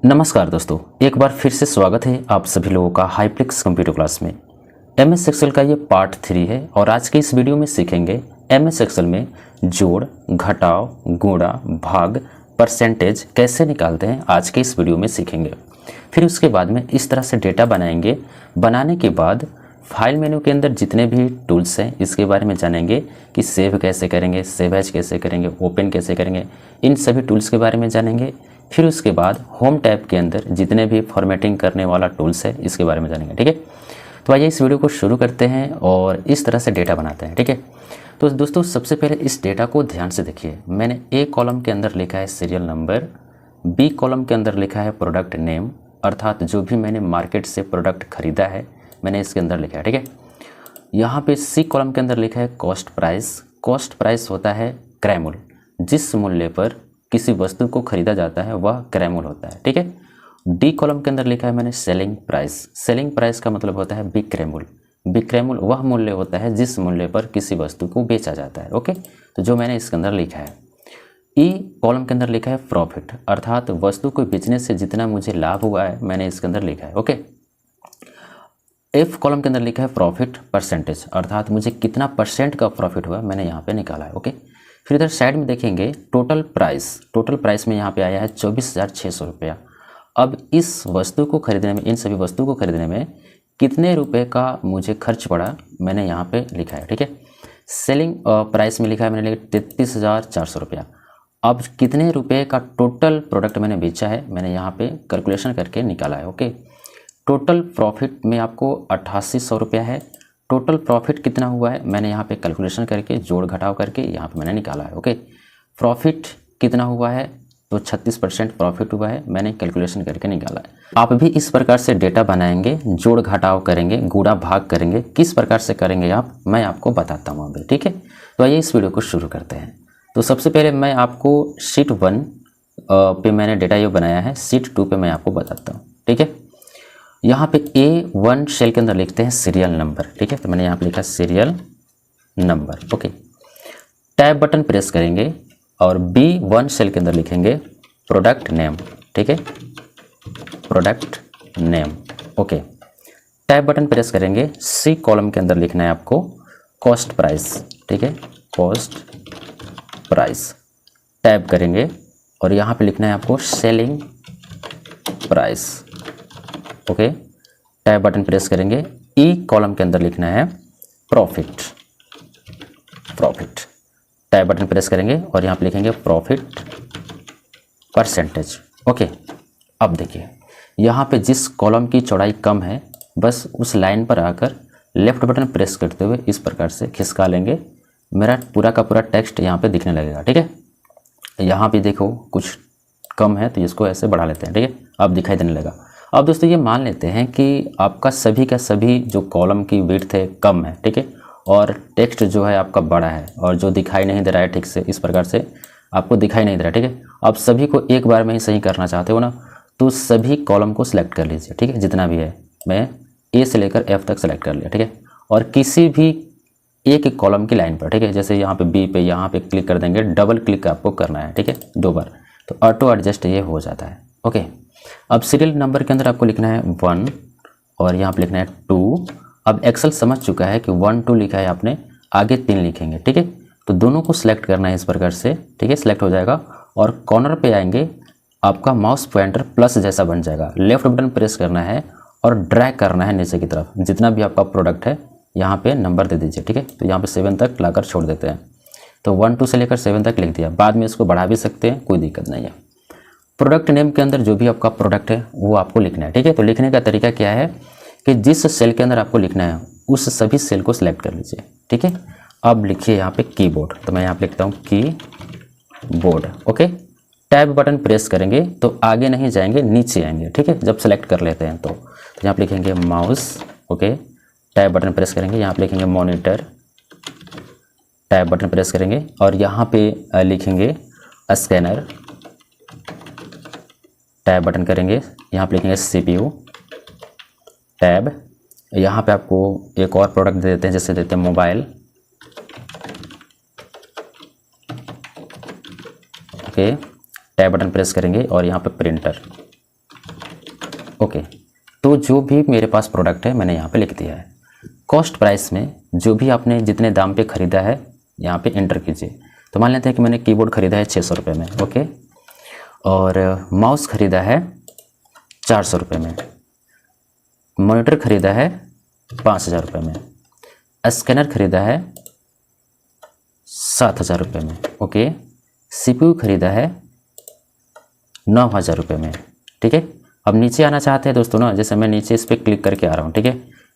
नमस्कार दोस्तों, एक बार फिर से स्वागत है आप सभी लोगों का हाईप्लेक्स कंप्यूटर क्लास में। एमएस एक्सेल का ये पार्ट 3 है और आज के इस वीडियो में सीखेंगे एमएस एक्सेल में जोड़, घटाव, गुणा, भाग, परसेंटेज कैसे निकालते हैं। आज के इस वीडियो में सीखेंगे। फिर उसके बाद में इस तरह से डेटा बनाएंगे। बनाने के बाद फाइल मेनू के अंदर जितने भी टूल्स हैं इसके बारे में जानेंगे कि सेव कैसे करेंगे, सेव एज कैसे करेंगे, ओपन कैसे करेंगे, इन सभी टूल्स के बारे में जानेंगे। फिर उसके बाद होम टैब के अंदर जितने भी फॉर्मेटिंग करने वाला टूल्स है इसके बारे में जानेंगे। ठीक है, तो आइए इस वीडियो को शुरू करते हैं और इस तरह से डेटा बनाते हैं। ठीक है, तो दोस्तों सबसे पहले इस डेटा को ध्यान से देखिए। मैंने ए कॉलम के अंदर लिखा है सीरियल नंबर, बी कॉलम के अंदर लिखा है प्रोडक्ट नेम, अर्थात जो भी मैंने मार्केट से प्रोडक्ट खरीदा है मैंने इसके अंदर लिखा है। ठीक है, यहाँ पे सी कॉलम के अंदर लिखा है कॉस्ट प्राइस। कॉस्ट प्राइस होता है क्रय मूल्य, जिस मूल्य पर किसी वस्तु को खरीदा जाता है वह क्रय मूल्य होता है। ठीक है, डी कॉलम के अंदर लिखा है मैंने सेलिंग प्राइस। सेलिंग प्राइस का मतलब होता है विक्रय मूल्य। विक्रय मूल्य वह मूल्य होता है जिस मूल्य पर किसी वस्तु को बेचा जाता है। ओके, तो जो मैंने इसके अंदर लिखा है। ई कॉलम के अंदर लिखा है प्रॉफिट, अर्थात वस्तु को बेचने से जितना मुझे लाभ हुआ है मैंने इसके अंदर लिखा है। ओके, एफ कॉलम के अंदर लिखा है प्रॉफिट परसेंटेज, अर्थात मुझे कितना परसेंट का प्रॉफिट हुआ मैंने यहाँ पे निकाला है। ओके, फिर इधर साइड में देखेंगे टोटल प्राइस। टोटल प्राइस में यहाँ पे आया है 24,600 रुपया। अब इस वस्तु को खरीदने में, इन सभी वस्तु को खरीदने में कितने रुपए का मुझे खर्च पड़ा मैंने यहाँ पे लिखा है। ठीक है, सेलिंग प्राइस में लिखा है मैंने 33,400 रुपया। अब कितने रुपए का टोटल प्रोडक्ट मैंने बेचा है मैंने यहाँ पे कैलकुलेशन करके निकाला है। ओके, टोटल प्रॉफिट में आपको 8800 रुपया है। टोटल प्रॉफिट कितना हुआ है मैंने यहाँ पे कैलकुलेशन करके जोड़ घटाव करके यहाँ पे मैंने निकाला है। ओके, प्रॉफिट कितना हुआ है तो 36% प्रॉफिट हुआ है, मैंने कैलकुलेशन करके निकाला है। आप भी इस प्रकार से डेटा बनाएंगे, जोड़ घटाव करेंगे, गुणा भाग करेंगे। किस प्रकार से करेंगे आप, मैं आपको बताता हूँ अभी। ठीक है, तो आइए इस वीडियो को शुरू करते हैं। तो सबसे पहले मैं आपको शीट 1 पे मैंने डेटा ये बनाया है, शीट 2 पे मैं आपको बताता हूँ। ठीक है, यहाँ पे A1 सेल के अंदर लिखते हैं सीरियल नंबर। ठीक है, तो मैंने यहाँ पे लिखा serial number. Okay, tab button press करेंगे और B1 सेल के अंदर लिखेंगे प्रोडक्ट नेम। ठीक है, product name. Okay, tab button press करेंगे, C कॉलम के अंदर लिखना है आपको कॉस्ट प्राइस। ठीक है, कॉस्ट प्राइस। टैब करेंगे और यहाँ पे लिखना है आपको selling price. Okay, tab button press करेंगे, ई कॉलम के अंदर लिखना है profit. Profit, tab button press करेंगे और यहाँ पे लिखेंगे प्रॉफिट परसेंटेज। ओके, अब देखिए यहाँ पे जिस कॉलम की चौड़ाई कम है बस उस लाइन पर आकर लेफ्ट बटन प्रेस करते हुए इस प्रकार से खिसका लेंगे, मेरा पूरा का पूरा टेक्स्ट यहाँ पे दिखने लगेगा। ठीक है, यहाँ पे देखो कुछ कम है तो इसको ऐसे बढ़ा लेते हैं। ठीक है, अब दिखाई देने लगा। अब दोस्तों ये मान लेते हैं कि आपका सभी का सभी जो कॉलम की विड्थ है कम है। ठीक है, और टेक्स्ट जो है आपका बड़ा है और जो दिखाई नहीं दे रहा है ठीक से, इस प्रकार से आपको दिखाई नहीं दे रहा है। ठीक है, आप सभी को एक बार में ही सही करना चाहते हो ना, तो सभी कॉलम को सिलेक्ट कर लीजिए। ठीक है, जितना भी है मैं ए से लेकर एफ तक सेलेक्ट कर लिया। ठीक है, और किसी भी एक कॉलम की लाइन पर, ठीक है, जैसे यहाँ पे बी पे यहाँ पे क्लिक कर देंगे, डबल क्लिक आपको करना है। ठीक है, 2 बार, तो ऑटो एडजस्ट ये हो जाता है। ओके, अब सीरियल नंबर के अंदर आपको लिखना है 1 और यहाँ पे लिखना है 2। अब एक्सेल समझ चुका है कि 1 2 लिखा है आपने, आगे 3 लिखेंगे। ठीक है, तो दोनों को सिलेक्ट करना है इस प्रकार से। ठीक है, सिलेक्ट हो जाएगा और कॉर्नर पे आएंगे, आपका माउस पॉइंटर प्लस जैसा बन जाएगा। लेफ्ट बटन प्रेस करना है और ड्रैग करना है नीचे की तरफ, जितना भी आपका प्रोडक्ट है यहाँ पे नंबर दे दीजिए। ठीक है, तो यहाँ पे 7 तक लाकर छोड़ देते हैं। तो 1 2 से लेकर 7 तक लिख दिया, बाद में इसको बढ़ा भी सकते हैं, कोई दिक्कत नहीं है। प्रोडक्ट नेम के अंदर जो भी आपका प्रोडक्ट है वो आपको लिखना है। ठीक है, तो लिखने का तरीका क्या है कि जिस सेल के अंदर आपको लिखना है उस सभी सेल को सिलेक्ट कर लीजिए। ठीक है, अब लिखिए यहाँ पे कीबोर्ड, तो मैं यहाँ पे लिखता हूँ keyboard. Okay, tab button press करेंगे तो आगे नहीं जाएंगे, नीचे आएंगे। ठीक है, जब सेलेक्ट कर लेते हैं तो यहाँ पे लिखेंगे mouse. Okay, tab button press करेंगे, यहाँ पे लिखेंगे मॉनिटर। टैब बटन प्रेस करेंगे और यहाँ पे लिखेंगे स्कैनर। टैब बटन करेंगे, यहाँ पे लिखेंगे CPU। टैब, यहाँ पे आपको एक और प्रोडक्ट दे देते हैं, जैसे देते हैं mobile. Okay, tab button press करेंगे और यहाँ पे प्रिंटर। ओके, तो जो भी मेरे पास प्रोडक्ट है मैंने यहाँ पे लिख दिया है। कॉस्ट प्राइस में जो भी आपने जितने दाम पे ख़रीदा है यहाँ पे एंटर कीजिए। तो मान लेते हैं कि मैंने कीबोर्ड ख़रीदा है 600 रुपये में, ओके, और माउस ख़रीदा है 400 रुपये में, मॉनिटर ख़रीदा है 5000 रुपये में, स्कैनर ख़रीदा है 7000 रुपये में, ओके, CPU ख़रीदा है 9000 रुपये में, ठीक है। अब नीचे आना चाहते हैं दोस्तों ना, जैसे मैं नीचे इस पर क्लिक करके आ रहा हूँ, ठीक है।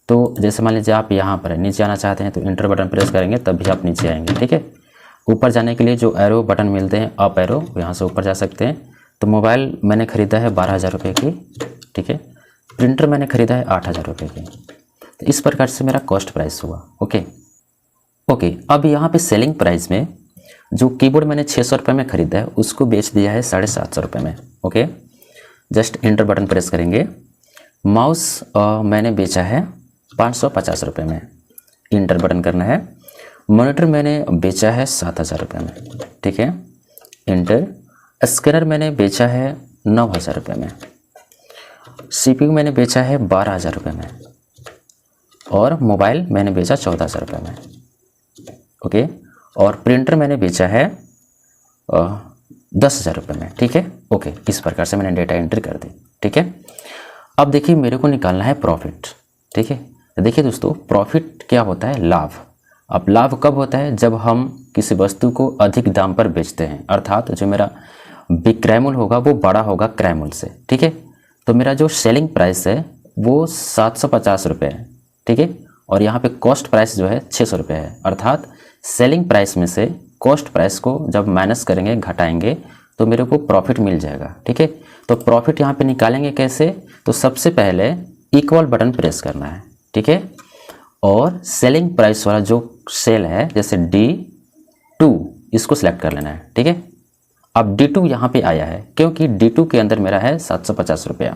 तो जैसे मान लीजिए आप यहाँ पर नीचे आना चाहते हैं तो इंटर बटन प्रेस करेंगे तब भी आप नीचे आएंगे, ठीक है। ऊपर जाने के लिए जो एरो बटन मिलते हैं, अप एरो, यहाँ से ऊपर जा सकते हैं। तो मोबाइल मैंने ख़रीदा है 12000 रुपये की, ठीक है। प्रिंटर मैंने ख़रीदा है 8000 रुपये की। तो इस प्रकार से मेरा कॉस्ट प्राइस हुआ, ओके। अब यहाँ पे सेलिंग प्राइस में जो कीबोर्ड मैंने 600 रुपये में ख़रीदा है उसको बेच दिया है 750 रुपये में, okay. Just inter button press करेंगे। माउस मैंने बेचा है 550 रुपये में, इंटर बटन करना है। मॉनिटर मैंने बेचा है 7000 रुपये में, ठीक है, इंटर। स्कैनर मैंने बेचा है 9000 रुपये में, CPU मैंने बेचा है 12000 रुपये में, और मोबाइल मैंने बेचा 14000 रुपये में, ओके। और प्रिंटर मैंने बेचा है 10000 रुपये में, ठीक है, ओके। इस प्रकार से मैंने डेटा एंट्री कर दी, ठीक है। अब देखिए मेरे को निकालना है प्रॉफिट, ठीक है। तो देखिए दोस्तों, प्रॉफिट क्या होता है? लाभ। अब लाभ कब होता है? जब हम किसी वस्तु को अधिक दाम पर बेचते हैं, अर्थात जो मेरा विक्रय मूल्य होगा वो बड़ा होगा क्रय मूल्य से, ठीक है। तो मेरा जो सेलिंग प्राइस है वो 750 रुपये है, ठीक है, और यहाँ पे कॉस्ट प्राइस जो है 600 रुपये है। अर्थात सेलिंग प्राइस में से कॉस्ट प्राइस को जब माइनस करेंगे, घटाएंगे, तो मेरे को प्रॉफिट मिल जाएगा, ठीक है। तो प्रॉफिट यहाँ पे निकालेंगे कैसे? तो सबसे पहले इक्वल बटन प्रेस करना है, ठीक है, और सेलिंग प्राइस वाला जो सेल है जैसे D2 इसको सिलेक्ट कर लेना है, ठीक है। अब D2 यहाँ पे आया है क्योंकि D2 के अंदर मेरा है 750 रुपया।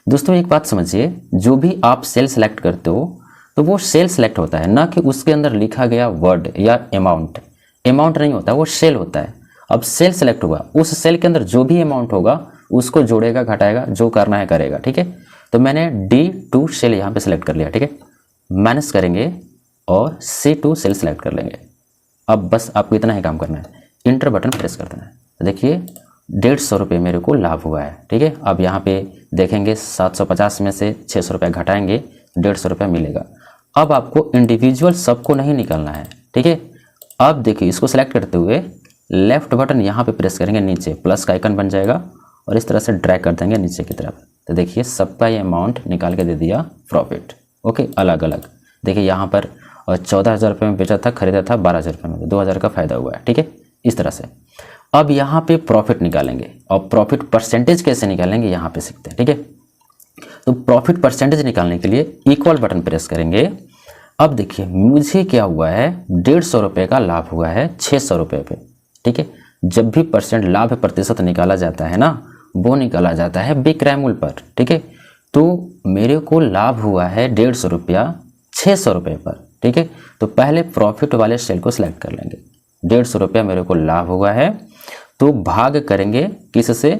दोस्तों एक बात समझिए, जो भी आप सेल सेलेक्ट करते हो तो वो सेल सेलेक्ट होता है, ना कि उसके अंदर लिखा गया वर्ड या अमाउंट नहीं होता, वो सेल होता है। अब सेल सेलेक्ट हुआ, उस सेल के अंदर जो भी अमाउंट होगा उसको जोड़ेगा, घटाएगा, जो करना है करेगा, ठीक है। तो मैंने D2 सेल यहाँ पे सेलेक्ट कर लिया, ठीक है। माइनस करेंगे और C2 सेल सेलेक्ट कर लेंगे। अब बस आपको इतना ही काम करना है, इंटर बटन प्रेस कर देना है। तो देखिए 150 रुपये मेरे को लाभ हुआ है, ठीक है। अब यहाँ पे देखेंगे 750 में से 600 रुपये घटाएंगे, 150 रुपये मिलेगा। अब आपको इंडिविजुअल सबको नहीं निकालना है, ठीक है। अब देखिए इसको सेलेक्ट करते हुए लेफ्ट बटन यहाँ पे प्रेस करेंगे, नीचे प्लस का आइकन बन जाएगा और इस तरह से ड्रैग कर देंगे नीचे की तरफ। तो देखिए सबका ये अमाउंट निकाल के दे दिया प्रॉफिट, ओके, अलग अलग। देखिए यहाँ पर 14,000 रुपये में बेचा था, खरीदा था 12,000 रुपये में, 2,000 का फायदा हुआ है, ठीक है, इस तरह से। अब यहाँ पे प्रॉफिट निकालेंगे और प्रॉफिट परसेंटेज कैसे निकालेंगे यहाँ पे सीखते हैं, ठीक है। तो प्रॉफिट परसेंटेज निकालने के लिए इक्वल बटन प्रेस करेंगे। अब देखिए मुझे क्या हुआ है, 150 रुपये का लाभ हुआ है 600 रुपये पे, ठीक है। जब भी परसेंट लाभ प्रतिशत निकाला जाता है ना, वो निकाला जाता है विक्रय मूल्य पर, ठीक है। तो मेरे को लाभ हुआ है 150 रुपया 600 रुपये पर, ठीक है। तो पहले प्रॉफिट वाले सेल को सिलेक्ट कर लेंगे, 150 रुपया मेरे को लाभ हुआ है, तो भाग करेंगे किससे?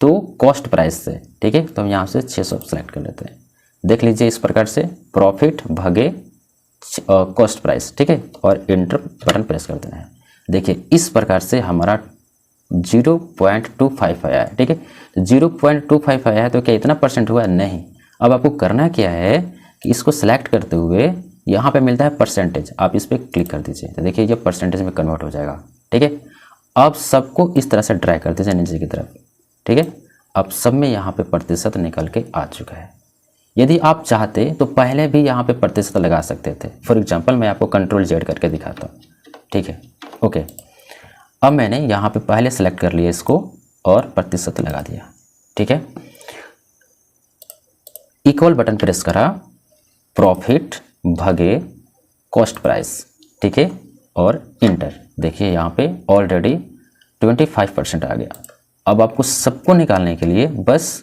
तो कॉस्ट प्राइस से, ठीक है। तो हम यहाँ से 600 सेलेक्ट कर लेते हैं। देख लीजिए इस प्रकार से प्रॉफिट भागे कॉस्ट प्राइस, ठीक है, और इंटर बटन प्रेस कर देना है। देखिए इस प्रकार से हमारा 0.25 आया है, ठीक है। 0.25 आया है तो क्या इतना परसेंट हुआ? नहीं। अब आपको करना क्या है कि इसको सेलेक्ट करते हुए यहाँ पे मिलता है परसेंटेज, आप इस पर क्लिक कर दीजिए। तो देखिए ये परसेंटेज में कन्वर्ट हो जाएगा, ठीक है। अब सबको इस तरह से ड्रैग कर दीजिए नीचे की तरफ, ठीक है। अब सब में यहाँ पे प्रतिशत निकल के आ चुका है। यदि आप चाहते तो पहले भी यहाँ पे प्रतिशत लगा सकते थे। फॉर एग्जांपल मैं आपको Ctrl Z करके दिखाता हूँ, ठीक है, ओके। अब मैंने यहाँ पे पहले सेलेक्ट कर लिया इसको और प्रतिशत लगा दिया, ठीक है। इक्वल बटन प्रेस करा, प्रॉफिट भागे कॉस्ट प्राइस, ठीक है, और इंटर। देखिए यहाँ पे ऑलरेडी 25% आ गया। अब आपको सबको निकालने के लिए बस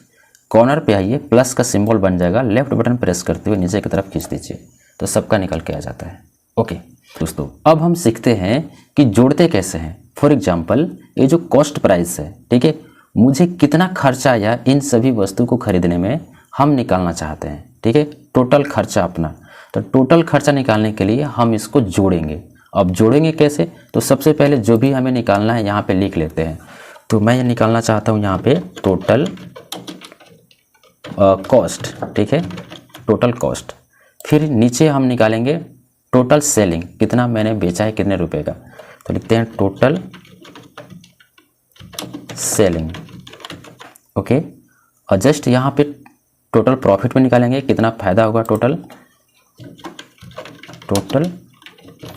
कॉर्नर पे आइए, प्लस का सिंबल बन जाएगा, लेफ्ट बटन प्रेस करते हुए नीचे की तरफ खींच दीजिए, तो सबका निकल के आ जाता है, ओके। दोस्तों अब हम सीखते हैं कि जोड़ते कैसे हैं। फॉर एग्जांपल ये जो कॉस्ट प्राइस है, ठीक है, मुझे कितना खर्चा आया इन सभी वस्तु को खरीदने में, हम निकालना चाहते हैं, ठीक है, टोटल खर्चा अपना। तो टोटल खर्चा निकालने के लिए हम इसको जोड़ेंगे। अब जोड़ेंगे कैसे? तो सबसे पहले जो भी हमें निकालना है यहाँ पे लिख लेते हैं। तो मैं ये निकालना चाहता हूँ यहाँ पे टोटल कॉस्ट, ठीक है, टोटल कॉस्ट। फिर नीचे हम निकालेंगे टोटल सेलिंग, कितना मैंने बेचा है, कितने रुपए का। तो लिखते हैं टोटल सेलिंग, ओके। और जस्ट यहाँ पे टोटल प्रॉफिट में निकालेंगे, कितना फायदा होगा, टोटल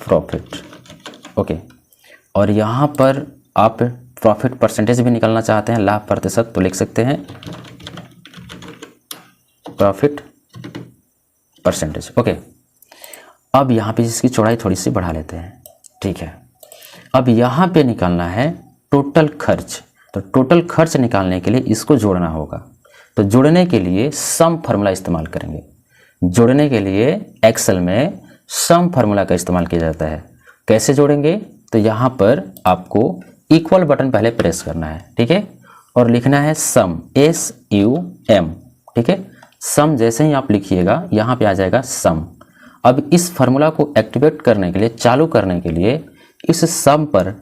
प्रॉफिट, ओके। और यहाँ पर आप प्रॉफिट परसेंटेज भी निकालना चाहते हैं, लाभ प्रतिशत, तो लिख सकते हैं प्रॉफिट परसेंटेज, ओके। अब यहाँ पे इसकी चौड़ाई थोड़ी सी बढ़ा लेते हैं, ठीक है। अब यहाँ पे निकालना है टोटल खर्च। तो टोटल खर्च निकालने के लिए इसको जोड़ना होगा। तो जोड़ने के लिए सम फार्मूला इस्तेमाल करेंगे। जोड़ने के लिए एक्सेल में सम फार्मूला का इस्तेमाल किया जाता है। कैसे जोड़ेंगे? तो यहाँ पर आपको इक्वल बटन पहले प्रेस करना है, ठीक है, और लिखना है सम, SUM, ठीक है। सम जैसे ही आप लिखिएगा यहाँ पे आ जाएगा सम। अब इस फार्मूला को एक्टिवेट करने के लिए, चालू करने के लिए इस सम पर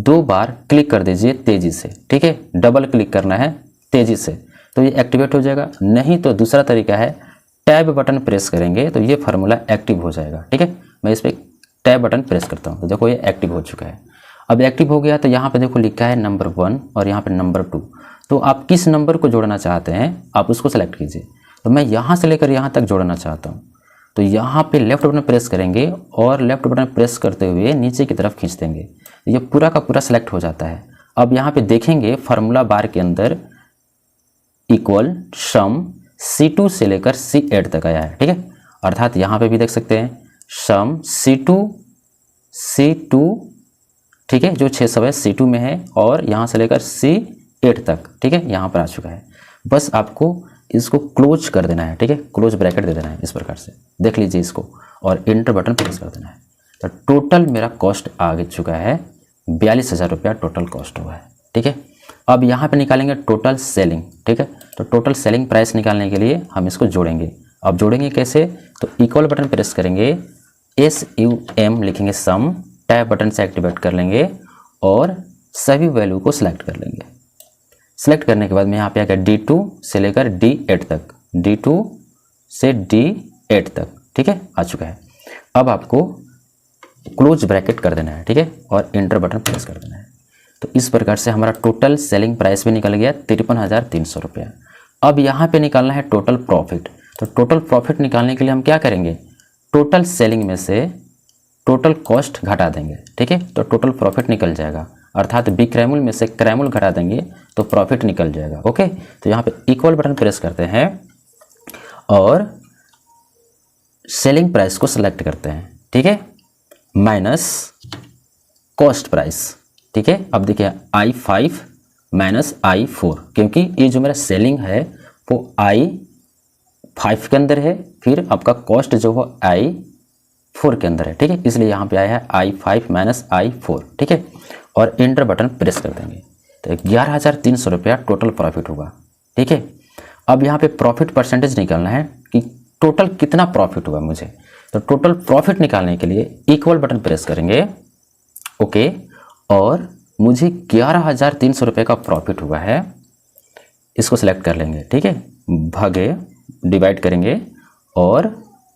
2 बार क्लिक कर दीजिए तेजी से, ठीक है, डबल क्लिक करना है तेजी से, तो ये एक्टिवेट हो जाएगा। नहीं तो दूसरा तरीका है, टैब बटन प्रेस करेंगे तो ये फार्मूला एक्टिव हो जाएगा, ठीक है। मैं इस पर टैब बटन प्रेस करता हूँ तो देखो ये एक्टिव हो चुका है। अब एक्टिव हो गया तो यहाँ पे देखो लिखा है नंबर 1 और यहाँ पे नंबर 2। तो आप किस नंबर को जोड़ना चाहते हैं आप उसको सेलेक्ट कीजिए। तो मैं यहाँ से लेकर यहाँ तक जोड़ना चाहता हूँ। तो यहाँ पे लेफ्ट बटन प्रेस करेंगे और लेफ्ट बटन प्रेस करते हुए नीचे की तरफ खींच देंगे, ये पूरा का पूरा सेलेक्ट हो जाता है। अब यहाँ पे देखेंगे फार्मूला बार के अंदर इक्वल सम C2 से लेकर C8 तक आया है, ठीक है। अर्थात यहाँ पे भी देख सकते हैं सम C2, ठीक है, जो 600 है C2 में है और यहाँ से लेकर C8 तक, ठीक है, यहाँ पर आ चुका है। बस आपको इसको क्लोज कर देना है, ठीक है, क्लोज ब्रैकेट दे देना है इस प्रकार से, देख लीजिए इसको, और इंटर बटन प्रेस कर देना है। तो टोटल मेरा कॉस्ट आ चुका है 42,000 रुपया टोटल कॉस्ट हुआ है, ठीक है। अब यहाँ पे निकालेंगे टोटल सेलिंग, ठीक है। तो टोटल सेलिंग प्राइस निकालने के लिए हम इसको जोड़ेंगे। अब जोड़ेंगे कैसे? तो इक्वल बटन प्रेस करेंगे, SUM लिखेंगे सम, टैब बटन से एक्टिवेट कर लेंगे और सभी वैल्यू को सिलेक्ट कर लेंगे। सिलेक्ट करने के बाद में यहाँ पे आ गया D2 से लेकर D8 तक, D2 से D8 तक, ठीक है, आ चुका है। अब आपको क्लोज ब्रैकेट कर देना है, ठीक है, और इंटर बटन प्रेस कर देना है। तो इस प्रकार से हमारा टोटल सेलिंग प्राइस भी निकल गया 53,300 रुपया। अब यहाँ पे निकालना है टोटल प्रॉफिट। तो टोटल प्रॉफिट निकालने के लिए हम क्या करेंगे? टोटल सेलिंग में से टोटल कॉस्ट घटा देंगे, ठीक है, तो टोटल प्रॉफिट निकल जाएगा। अर्थात विक्रयमूल्य में से क्रयमूल्य घटा देंगे तो प्रॉफिट निकल जाएगा, ओके। तो यहाँ पे इक्वल बटन प्रेस करते हैं और सेलिंग प्राइस को सिलेक्ट करते हैं, ठीक है, माइनस कॉस्ट प्राइस, ठीक है। अब देखिए I5 माइनस I4, क्योंकि ये जो मेरा सेलिंग है वो I5 के अंदर है, फिर आपका कॉस्ट जो हो I4 के अंदर है, ठीक है, इसलिए यहाँ पे आया है I5 माइनस I4, ठीक है, और इंटर बटन प्रेस कर देंगे। तो 11,300 रुपया टोटल प्रॉफिट होगा, ठीक है। अब यहाँ पे प्रॉफिट परसेंटेज निकालना है कि टोटल कितना प्रॉफिट हुआ मुझे। तो टोटल प्रॉफिट निकालने के लिए इक्वल बटन प्रेस करेंगे, ओके, और मुझे 11,300 रुपये का प्रॉफिट हुआ है, इसको सिलेक्ट कर लेंगे, ठीक है, भागे डिवाइड करेंगे और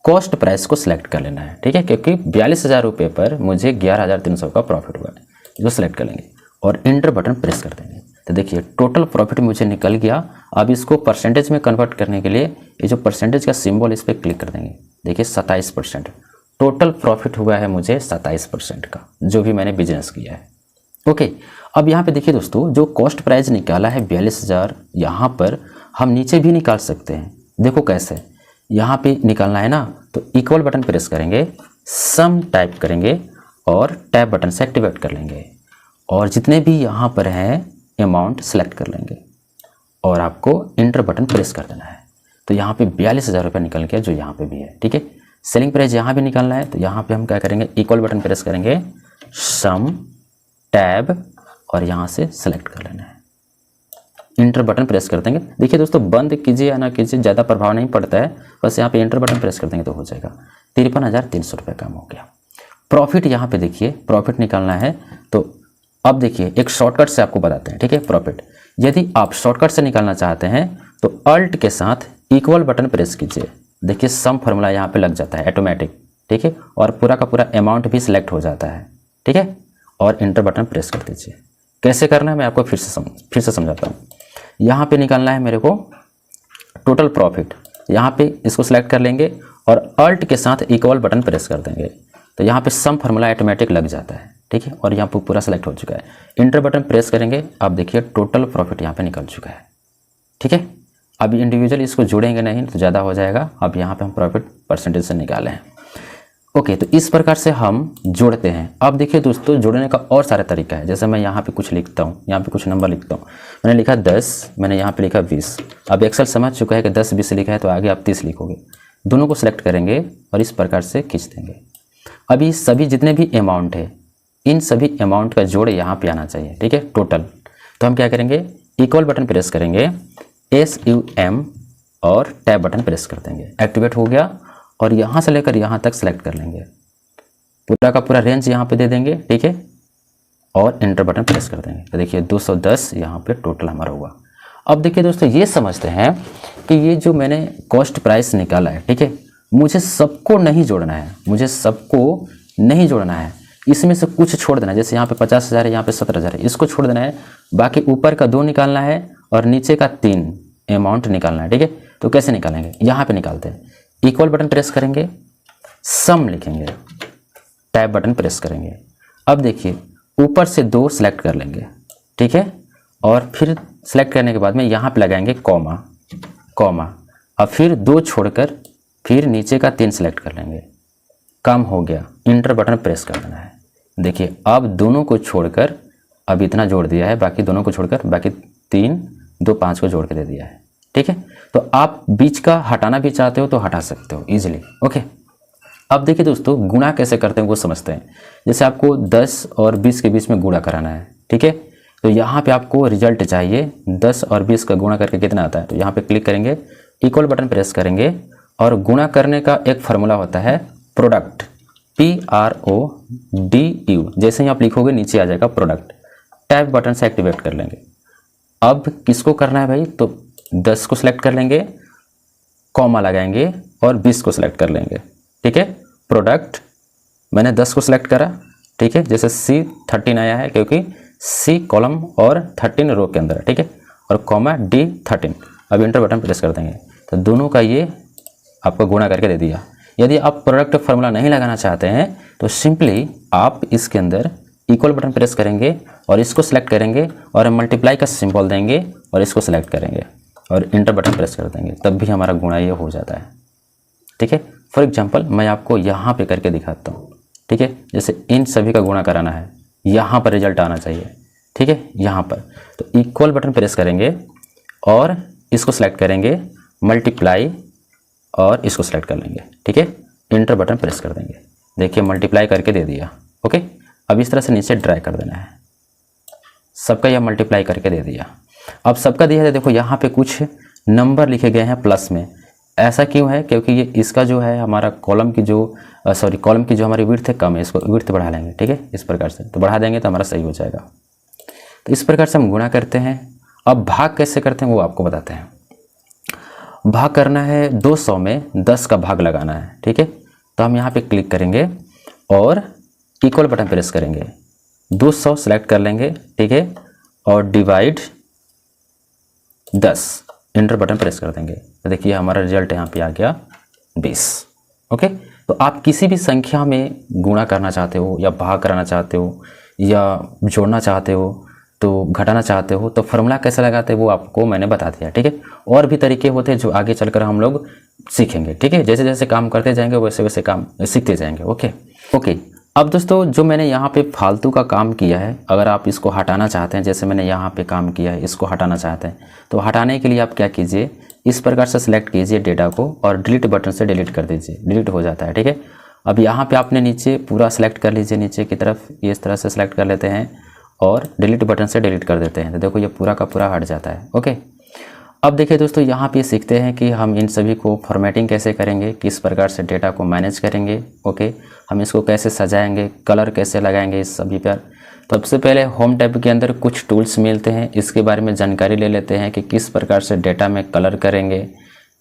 कॉस्ट प्राइस को सिलेक्ट कर लेना है, ठीक है, क्योंकि 42,000 रुपये पर मुझे 11,300 का प्रॉफिट हुआ है, इसको सिलेक्ट कर लेंगे और इंटर बटन प्रेस कर देंगे। तो देखिए टोटल प्रॉफिट मुझे निकल गया। अब इसको परसेंटेज में कन्वर्ट करने के लिए ये जो परसेंटेज का सिंबल, इस पर क्लिक कर देंगे। देखिए 27% टोटल प्रॉफिट हुआ है मुझे 27% का, जो भी मैंने बिजनेस किया है, ओके। अब यहाँ पे देखिए दोस्तों, जो कॉस्ट प्राइस निकाला है 42,000, यहाँ पर हम नीचे भी निकाल सकते हैं। देखो कैसे, यहाँ पे निकालना है ना, तो इक्वल बटन प्रेस करेंगे, सम टाइप करेंगे और टैब बटन से एक्टिवेट कर लेंगे और जितने भी यहाँ पर हैं अमाउंट सेलेक्ट कर लेंगे और आपको इंटर बटन प्रेस कर देना है। तो यहाँ पे 42,000 रुपये निकल गया, जो यहाँ पे भी है, ठीक है। सेलिंग प्राइस यहाँ भी निकालना है, तो यहाँ पे हम क्या करेंगे, इक्वल बटन प्रेस करेंगे, सम, टैब और यहाँ से सेलेक्ट कर लेना है, इंटर बटन प्रेस कर देंगे। देखिए दोस्तों, बंद कीजिए या ना कीजिए ज़्यादा प्रभाव नहीं पड़ता है, बस यहाँ पे इंटर बटन प्रेस कर देंगे तो हो जाएगा। 53,300 रुपये काम हो गया। प्रॉफिट यहाँ पे देखिए, प्रॉफिट निकालना है तो अब देखिए एक शॉर्टकट से आपको बताते हैं, ठीक है। प्रॉफिट यदि आप शॉर्टकट से निकालना चाहते हैं तो अल्ट के साथ इक्वल बटन प्रेस कीजिए। देखिए सम फार्मूला यहाँ पे लग जाता है ऑटोमेटिक, ठीक है, और पूरा का पूरा अमाउंट भी सिलेक्ट हो जाता है, ठीक है, और इंटर बटन प्रेस कर दीजिए। कैसे करना है मैं आपको फिर से समझाता हूँ। यहाँ पे निकालना है मेरे को टोटल प्रॉफिट, यहाँ पे इसको सिलेक्ट कर लेंगे और अल्ट के साथ इक्वल बटन प्रेस कर देंगे तो यहाँ पे सम फार्मूला ऑटोमेटिक लग जाता है, ठीक है, और यहाँ पे पूरा सेलेक्ट हो चुका है। इंटर बटन प्रेस करेंगे, अब देखिए टोटल प्रॉफिट यहाँ पे निकल चुका है, ठीक है। अब इंडिविजुअल इसको जोड़ेंगे नहीं तो ज़्यादा हो जाएगा। अब यहाँ पे हम प्रॉफिट परसेंटेज से निकाले हैं। ओके, तो इस प्रकार से हम जोड़ते हैं। अब देखिए दोस्तों, जोड़ने का और सारा तरीका है। जैसे मैं यहाँ पे कुछ लिखता हूँ, यहाँ पे कुछ नंबर लिखता हूँ। मैंने लिखा 10, मैंने यहाँ पे लिखा 20। अब एक्सेल समझ चुका है कि 10 20 लिखा है तो आगे आप 30 लिखोगे। दोनों को सिलेक्ट करेंगे और इस प्रकार से खींच देंगे। अभी सभी जितने भी अमाउंट है, इन सभी अमाउंट का जोड़ यहाँ पे आना चाहिए, ठीक है, टोटल। तो हम क्या करेंगे, इक्वल बटन प्रेस करेंगे, SUM और टैब बटन प्रेस कर देंगे। एक्टिवेट हो गया और यहाँ से लेकर यहाँ तक सेलेक्ट कर लेंगे, पूरा का पूरा रेंज यहाँ पे दे देंगे, ठीक है, और इंटर बटन प्रेस कर देंगे। तो देखिए 210 यहाँ पे टोटल हमारा हुआ। अब देखिए दोस्तों, ये समझते हैं कि ये जो मैंने कॉस्ट प्राइस निकाला है, ठीक है, मुझे सबको नहीं जोड़ना है, मुझे सबको नहीं जोड़ना है, इसमें से कुछ छोड़ देना है। जैसे यहाँ पे 50,000 है, यहाँ पे 17,000 है, इसको छोड़ देना है। बाकी ऊपर का 2 निकालना है और नीचे का 3 अमाउंट निकालना है, ठीक है। तो कैसे निकालेंगे, यहाँ पे निकालते हैं। इक्वल बटन प्रेस करेंगे, सम लिखेंगे, टैब बटन प्रेस करेंगे। अब देखिए ऊपर से 2 सेलेक्ट कर लेंगे, ठीक है, और फिर सेलेक्ट करने के बाद में यहाँ पे लगाएंगे कॉमा, अब फिर 2 छोड़कर फिर नीचे का 3 सेलेक्ट कर लेंगे। काम हो गया, इंटर बटन प्रेस कर देना है। देखिए अब दोनों को छोड़कर अब इतना जोड़ दिया है, बाकी दोनों को छोड़कर बाकी 3 2 5 को जोड़ के दे दिया है, ठीक है। तो आप बीच का हटाना भी चाहते हो तो हटा सकते हो इजीली। ओके, अब देखिए दोस्तों, गुणा कैसे करते हैं वो समझते हैं। जैसे आपको 10 और 20 के बीच में गुणा कराना है, ठीक है, तो यहाँ पे आपको रिजल्ट चाहिए। 10 और 20 का गुणा करके कितना आता है, तो यहाँ पे क्लिक करेंगे, इक्वल बटन प्रेस करेंगे और गुणा करने का एक फार्मूला होता है प्रोडक्ट, PRODU। जैसे ही आप लिखोगे नीचे आ जाएगा प्रोडक्ट। टैब बटन से एक्टिवेट कर लेंगे। अब किसको करना है भाई, तो 10 को सिलेक्ट कर लेंगे, कॉमा लगाएंगे और 20 को सिलेक्ट कर लेंगे, ठीक है। प्रोडक्ट मैंने 10 को सिलेक्ट करा, ठीक है, जैसे C13 आया है क्योंकि C कॉलम और 13 रो के अंदर है, ठीक है, और कॉमा D13। अब इंटर बटन प्रेस कर देंगे तो दोनों का ये आपको गुणा करके दे दिया। यदि आप प्रोडक्ट फार्मूला नहीं लगाना चाहते हैं तो सिंपली आप इसके अंदर इक्वल बटन प्रेस करेंगे और इसको सिलेक्ट करेंगे और मल्टीप्लाई का सिंबल देंगे और इसको सिलेक्ट करेंगे और इंटर बटन प्रेस कर देंगे, तब भी हमारा गुणा ये हो जाता है, ठीक है। फॉर एग्जांपल मैं आपको यहाँ पे करके दिखाता हूँ, ठीक है। जैसे इन सभी का गुणा कराना है, यहाँ पर रिजल्ट आना चाहिए, ठीक है, यहाँ पर। तो इक्वल बटन प्रेस करेंगे और इसको सिलेक्ट करेंगे, मल्टीप्लाई और इसको सिलेक्ट कर लेंगे, ठीक है, इंटर बटन प्रेस कर देंगे। देखिए मल्टीप्लाई करके दे दिया। ओके, अब इस तरह से नीचे ड्रैग कर देना है, सबका यह मल्टीप्लाई करके दे दिया। अब सबका दिया है, देखो यहाँ पे कुछ नंबर लिखे गए हैं प्लस में। ऐसा क्यों है, क्योंकि ये इसका जो है हमारा कॉलम की जो कॉलम की जो हमारी विड्थ है कम है, इसको विड्थ बढ़ा लेंगे, ठीक है, इस प्रकार से। तो बढ़ा देंगे तो हमारा सही हो जाएगा। तो इस प्रकार से हम गुणा करते हैं। अब भाग कैसे करते हैं वो आपको बताते हैं। भाग करना है 200 में 10 का भाग लगाना है, ठीक है। तो हम यहाँ पे क्लिक करेंगे और इक्वल बटन प्रेस करेंगे, 200 सेलेक्ट कर लेंगे, ठीक है, और डिवाइड 10, इंटर बटन प्रेस कर देंगे। तो देखिए हमारा रिजल्ट यहाँ पे आ गया 20। ओके, तो आप किसी भी संख्या में गुणा करना चाहते हो या भाग कराना चाहते हो या जोड़ना चाहते हो तो घटाना चाहते हो तो फार्मूला कैसे लगाते हैं वो आपको मैंने बता दिया, ठीक है। और भी तरीके होते हैं जो आगे चलकर हम लोग सीखेंगे, ठीक है। जैसे जैसे काम करते जाएंगे वैसे वैसे काम सीखते जाएंगे। ओके, अब दोस्तों जो मैंने यहाँ पे फालतू का काम किया है, अगर आप इसको हटाना चाहते हैं, जैसे मैंने यहाँ पे काम किया है, इसको हटाना चाहते हैं तो हटाने के लिए आप क्या कीजिए, इस प्रकार से सिलेक्ट कीजिए डेटा को और डिलीट बटन से डिलीट कर दीजिए, डिलीट हो जाता है, ठीक है। अब यहाँ पे आपने नीचे पूरा सेलेक्ट कर लीजिए, नीचे की तरफ इस तरह से सिलेक्ट कर लेते हैं और डिलीट बटन से डिलीट कर देते हैं तो देखो ये पूरा का पूरा हट जाता है। ओके, अब देखिए दोस्तों, यहाँ पे सीखते हैं कि हम इन सभी को फॉर्मेटिंग कैसे करेंगे, किस प्रकार से डेटा को मैनेज करेंगे। ओके, हम इसको कैसे सजाएंगे, कलर कैसे लगाएंगे इस सभी पर। तो सबसे पहले होम टैब के अंदर कुछ टूल्स मिलते हैं, इसके बारे में जानकारी ले लेते हैं कि किस प्रकार से डेटा में कलर करेंगे,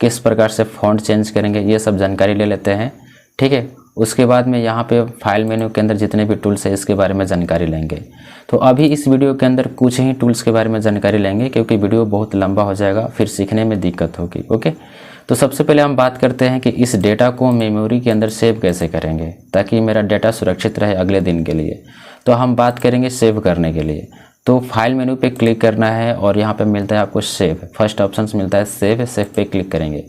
किस प्रकार से फॉन्ट चेंज करेंगे, ये सब जानकारी ले लेते हैं। ठीक है, उसके बाद में यहाँ पे फाइल मेन्यू के अंदर जितने भी टूल्स हैं इसके बारे में जानकारी लेंगे। तो अभी इस वीडियो के अंदर कुछ ही टूल्स के बारे में जानकारी लेंगे क्योंकि वीडियो बहुत लंबा हो जाएगा, फिर सीखने में दिक्कत होगी। ओके, तो सबसे पहले हम बात करते हैं कि इस डेटा को मेमोरी के अंदर सेव कैसे करेंगे ताकि मेरा डेटा सुरक्षित रहे अगले दिन के लिए। तो हम बात करेंगे सेव करने के लिए। तो फाइल मेन्यू पे क्लिक करना है और यहाँ पे मिलता है आपको सेव, फर्स्ट ऑप्शन मिलता है सेव। सेव पे क्लिक करेंगे,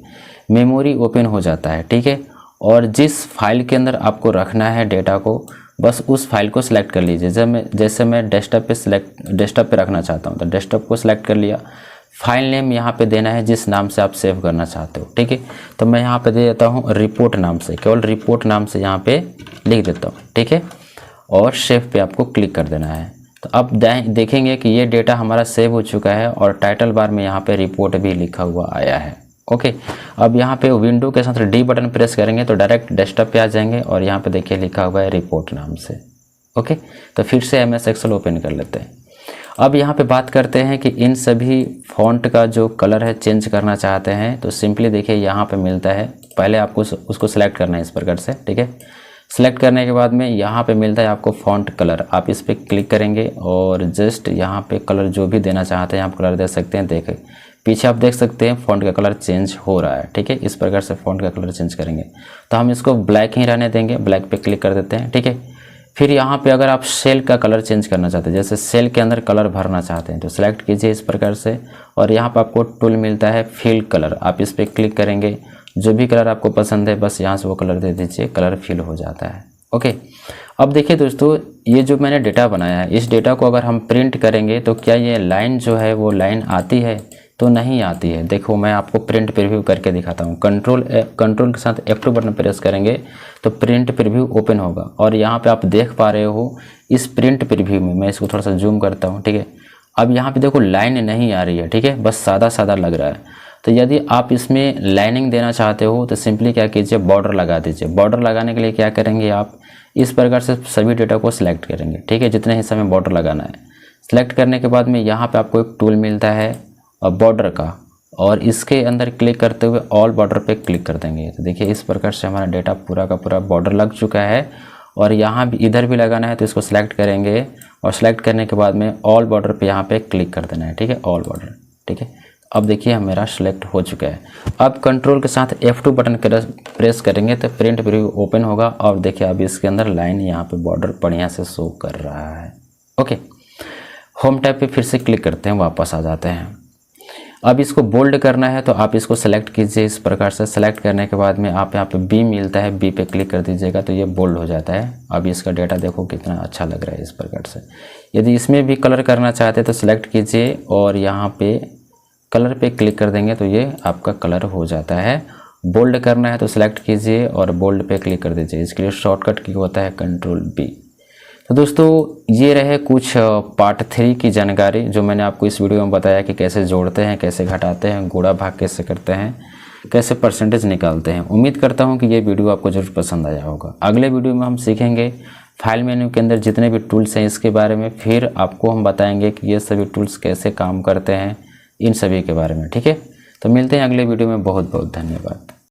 मेमोरी ओपन हो जाता है। ठीक है, और जिस फाइल के अंदर आपको रखना है डेटा को, बस उस फाइल को सिलेक्ट कर लीजिए। जैसे मैं डेस्कटॉप पे रखना चाहता हूँ तो डेस्कटॉप को सिलेक्ट कर लिया। फाइल नेम यहाँ पे देना है जिस नाम से आप सेव करना चाहते हो। ठीक है, तो मैं यहाँ पे दे देता हूँ रिपोर्ट नाम से, केवल रिपोर्ट नाम से यहाँ पे लिख देता हूँ। ठीक है, और सेव पे आपको क्लिक कर देना है। तो अब देखेंगे कि ये डेटा हमारा सेव हो चुका है और टाइटल बार में यहाँ पे रिपोर्ट भी लिखा हुआ आया है। ओके, अब यहाँ पे विंडो के साथ डी बटन प्रेस करेंगे तो डायरेक्ट डेस्कटॉप पे आ जाएंगे और यहाँ पे देखिए लिखा हुआ है रिपोर्ट नाम से। ओके, तो फिर से MS एक्सेल ओपन कर लेते हैं। अब यहाँ पे बात करते हैं कि इन सभी फॉन्ट का जो कलर है चेंज करना चाहते हैं तो सिंपली देखिए यहाँ पे मिलता है, पहले आपको उसको सिलेक्ट करना है इस प्रकार से। ठीक है, सिलेक्ट करने के बाद में यहाँ पे मिलता है आपको फॉन्ट कलर, आप इस पर क्लिक करेंगे और जस्ट यहाँ पे कलर जो भी देना चाहते हैं आप कलर दे सकते हैं। देखें पीछे आप देख सकते हैं फॉन्ट का कलर चेंज हो रहा है। ठीक है, इस प्रकार से फॉन्ट का कलर चेंज करेंगे तो हम इसको ब्लैक ही रहने देंगे, ब्लैक पे क्लिक कर देते हैं। ठीक है, फिर यहाँ पे अगर आप सेल का कलर चेंज करना चाहते हैं, जैसे सेल के अंदर कलर भरना चाहते हैं तो सिलेक्ट कीजिए इस प्रकार से और यहाँ पर आपको टूल मिलता है फिल कलर, आप इस पर क्लिक करेंगे, जो भी कलर आपको पसंद है बस यहाँ से वो कलर दे दीजिए, कलर फिल हो जाता है। ओके, अब देखिए दोस्तों, ये जो मैंने डेटा बनाया है इस डेटा को अगर हम प्रिंट करेंगे तो क्या ये लाइन जो है वो लाइन आती है? तो नहीं आती है। देखो मैं आपको प्रिंट प्रीव्यू करके दिखाता हूँ। कंट्रोल के साथ F2 बटन प्रेस करेंगे तो प्रिंट प्रीव्यू ओपन होगा और यहाँ पे आप देख पा रहे हो इस प्रिंट प्रीव्यू में, मैं इसको थोड़ा सा जूम करता हूँ। ठीक है, अब यहाँ पे देखो लाइन नहीं आ रही है। ठीक है, बस सादा सादा लग रहा है। तो यदि आप इसमें लाइनिंग देना चाहते हो तो सिंपली क्या कीजिए, बॉर्डर लगा दीजिए। बॉर्डर लगाने के लिए क्या करेंगे, आप इस प्रकार से सभी डेटा को सिलेक्ट करेंगे। ठीक है, जितने हिस्से में बॉर्डर लगाना है। सिलेक्ट करने के बाद में यहाँ पे आपको एक टूल मिलता है बॉर्डर का और इसके अंदर क्लिक करते हुए ऑल बॉर्डर पे क्लिक कर देंगे। तो देखिए इस प्रकार से हमारा डेटा पूरा का पूरा बॉर्डर लग चुका है और यहाँ भी इधर भी लगाना है तो इसको सिलेक्ट करेंगे और सिलेक्ट करने के बाद में ऑल बॉर्डर पे यहाँ पे क्लिक कर देना है। ठीक है, ऑल बॉर्डर। ठीक है, अब देखिए मेरा सिलेक्ट हो चुका है। अब कंट्रोल के साथ F2 बटन प्रेस करेंगे तो प्रिंट प्रीव्यू ओपन होगा और देखिए अब इसके अंदर लाइन यहाँ पे बॉर्डर बढ़िया से शो कर रहा है। ओके, होम टैब पे फिर से क्लिक करते हैं, वापस आ जाते हैं। अब इसको बोल्ड करना है तो आप इसको सेलेक्ट कीजिए इस प्रकार से। सेलेक्ट करने के बाद में आप यहाँ पे B मिलता है, B पे क्लिक कर दीजिएगा तो ये बोल्ड हो जाता है। अब इसका डेटा देखो कितना अच्छा लग रहा है इस प्रकार से। यदि इसमें भी कलर करना चाहते हैं तो सिलेक्ट कीजिए और यहाँ पे कलर पे क्लिक कर देंगे तो ये आपका कलर हो जाता है। बोल्ड करना है तो सिलेक्ट कीजिए और बोल्ड पे क्लिक कर दीजिए। इसके लिए शॉर्टकट की होता है Ctrl+B। तो दोस्तों ये रहे कुछ पार्ट 3 की जानकारी जो मैंने आपको इस वीडियो में बताया कि कैसे जोड़ते हैं, कैसे घटाते हैं, गुणा भाग कैसे करते हैं, कैसे परसेंटेज निकालते हैं। उम्मीद करता हूं कि ये वीडियो आपको जरूर पसंद आया होगा। अगले वीडियो में हम सीखेंगे फाइल मेन्यू के अंदर जितने भी टूल्स हैं इसके बारे में, फिर आपको हम बताएंगे कि ये सभी टूल्स कैसे काम करते हैं, इन सभी के बारे में। ठीक है, तो मिलते हैं अगले वीडियो में। बहुत बहुत धन्यवाद।